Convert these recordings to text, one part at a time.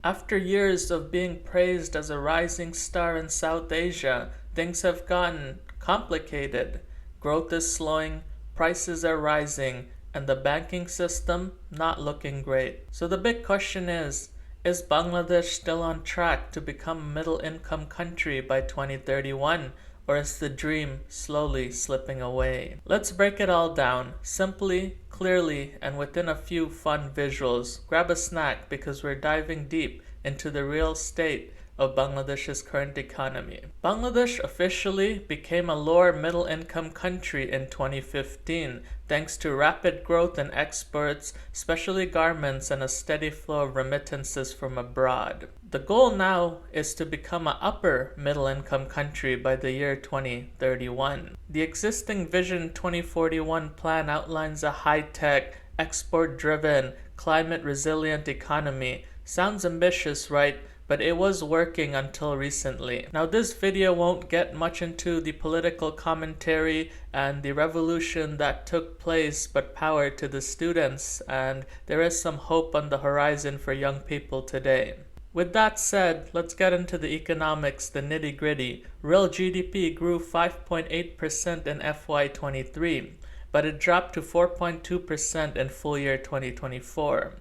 After years of being praised as a rising star in South Asia, things have gotten complicated. Growth is slowing, prices are rising, and the banking system not looking great. So the big question is Bangladesh still on track to become a middle income country by 2031? Or is the dream slowly slipping away? Let's break it all down, simply, clearly, and within a few fun visuals. Grab a snack because we're diving deep into the real state of Bangladesh's current economy. Bangladesh officially became a lower middle income country in 2015 thanks to rapid growth in exports, especially garments, and a steady flow of remittances from abroad. The goal now is to become an upper middle income country by the year 2031. The existing Vision 2041 plan outlines a high-tech, export-driven, climate-resilient economy. Sounds ambitious, right? But it was working until recently. Now this video won't get much into the political commentary and the revolution that took place, but power to the students, and there is some hope on the horizon for young people today. With that said, let's get into the economics, the nitty-gritty. Real GDP grew 5.8% in FY23, but it dropped to 4.2% in full year 2024.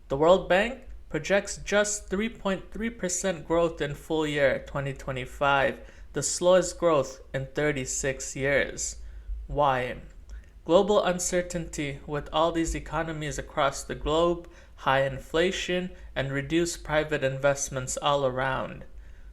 The World Bank projects just 3.3% growth in full year 2025, the slowest growth in 36 years. Why? Global uncertainty with all these economies across the globe, high inflation, and reduced private investments all around.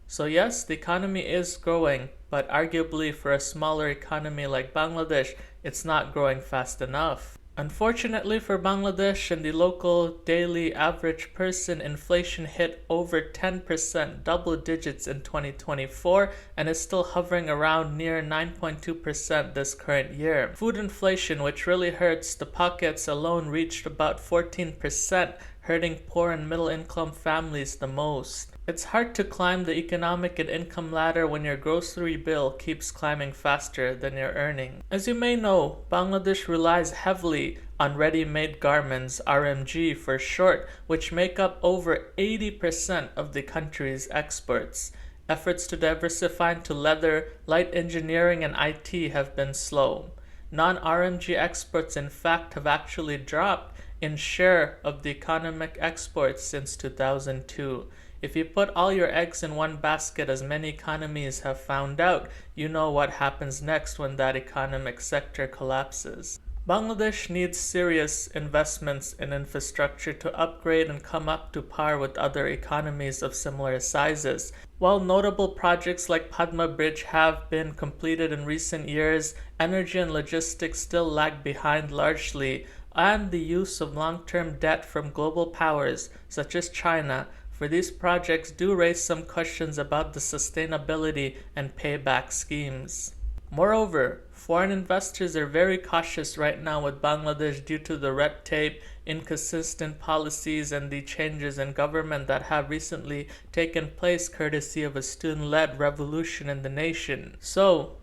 So yes, the economy is growing, but arguably for a smaller economy like Bangladesh, it's not growing fast enough. Unfortunately for Bangladesh and the local daily average person, inflation hit over 10%, double digits in 2024, and is still hovering around near 9.2% this current year. Food inflation, which really hurts the pockets, alone reached about 14%, hurting poor and middle-income families the most. It's hard to climb the economic and income ladder when your grocery bill keeps climbing faster than your earning. As you may know, Bangladesh relies heavily on ready-made garments, RMG for short, which make up over 80% of the country's exports. Efforts to diversify into leather, light engineering, and IT have been slow. Non-RMG exports, in fact, have actually dropped in share of the economic exports since 2002. If you put all your eggs in one basket, as many economies have found out, you know what happens next when that economic sector collapses. Bangladesh needs serious investments in infrastructure to upgrade and come up to par with other economies of similar sizes. While notable projects like Padma Bridge have been completed in recent years, energy and logistics still lag behind largely, and the use of long-term debt from global powers such as China for these projects do raise some questions about the sustainability and payback schemes. Moreover, foreign investors are very cautious right now with Bangladesh due to the red tape, inconsistent policies, and the changes in government that have recently taken place courtesy of a student-led revolution in the nation. So,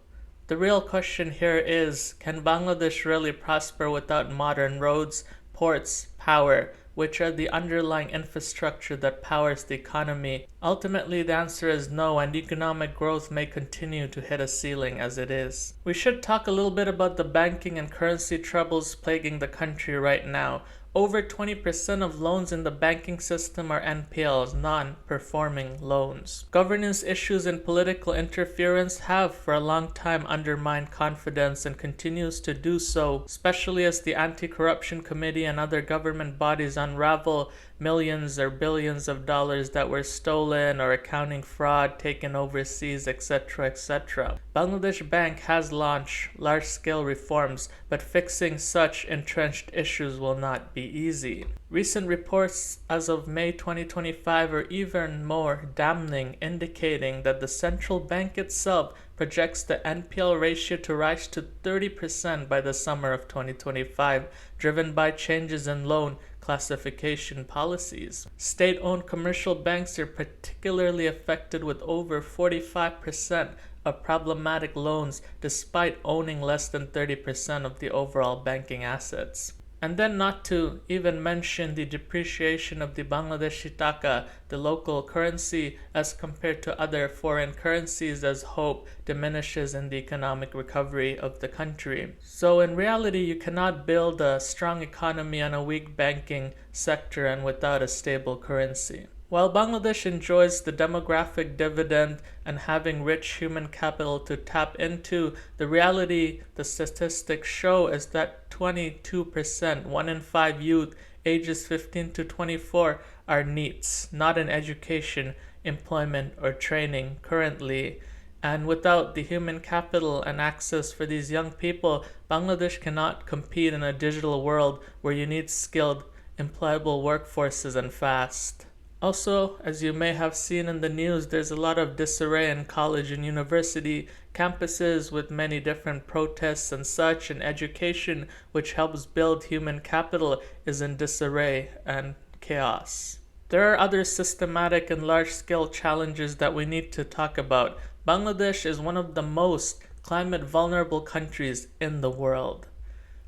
the real question here is, can Bangladesh really prosper without modern roads, ports, power, which are the underlying infrastructure that powers the economy? Ultimately, the answer is no, and economic growth may continue to hit a ceiling as it is. We should talk a little bit about the banking and currency troubles plaguing the country right now. Over 20% of loans in the banking system are NPLs, non-performing loans. Governance issues and political interference have for a long time undermined confidence and continues to do so, especially as the Anti-Corruption Committee and other government bodies unravel millions or billions of dollars that were stolen or accounting fraud taken overseas, etc., etc. Bangladesh Bank has launched large-scale reforms, but fixing such entrenched issues will not be easy. Recent reports as of May 2025 are even more damning, indicating that the central bank itself projects the NPL ratio to rise to 30% by the summer of 2025, driven by changes in loan classification policies. State-owned commercial banks are particularly affected with over 45% of problematic loans despite owning less than 30% of the overall banking assets. And then not to even mention the depreciation of the Bangladeshi taka, the local currency, as compared to other foreign currencies, as hope diminishes in the economic recovery of the country. So in reality, you cannot build a strong economy on a weak banking sector and without a stable currency. While Bangladesh enjoys the demographic dividend and having rich human capital to tap into, the reality the statistics show is that 22%, 1 in 5 youth ages 15 to 24 are NEETs, not in education, employment, or training currently. And without the human capital and access for these young people, Bangladesh cannot compete in a digital world where you need skilled, employable workforces and fast. Also, as you may have seen in the news, there's a lot of disarray in college and university campuses with many different protests and such, and education, which helps build human capital, is in disarray and chaos. There are other systematic and large-scale challenges that we need to talk about. Bangladesh is one of the most climate vulnerable countries in the world.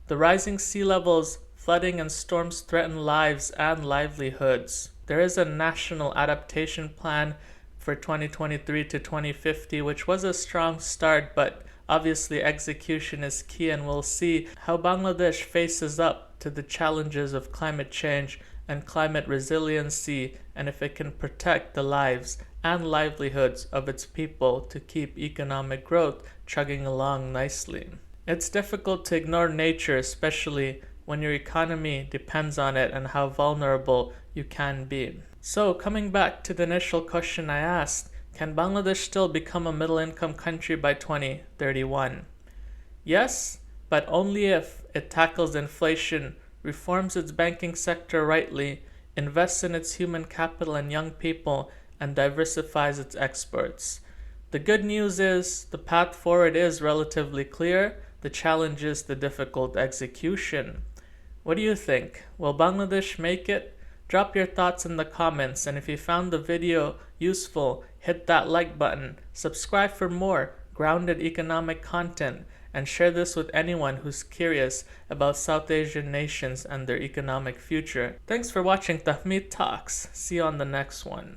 The rising sea levels, flooding, and storms threaten lives and livelihoods. There is a national adaptation plan for 2023 to 2050, which was a strong start, but obviously execution is key, and we'll see how Bangladesh faces up to the challenges of climate change and climate resiliency, and if it can protect the lives and livelihoods of its people to keep economic growth chugging along nicely. It's difficult to ignore nature, especially when your economy depends on it and how vulnerable you can be. So, coming back to the initial question I asked, can Bangladesh still become a middle-income country by 2031? Yes, but only if it tackles inflation, reforms its banking sector rightly, invests in its human capital and young people, and diversifies its exports. The good news is the path forward is relatively clear. The challenge is the difficult execution. What do you think? Will Bangladesh make it? Drop your thoughts in the comments, and if you found the video useful, hit that like button, subscribe for more grounded economic content, and share this with anyone who's curious about South Asian nations and their economic future. Thanks for watching Tahmid Talks. See you on the next one.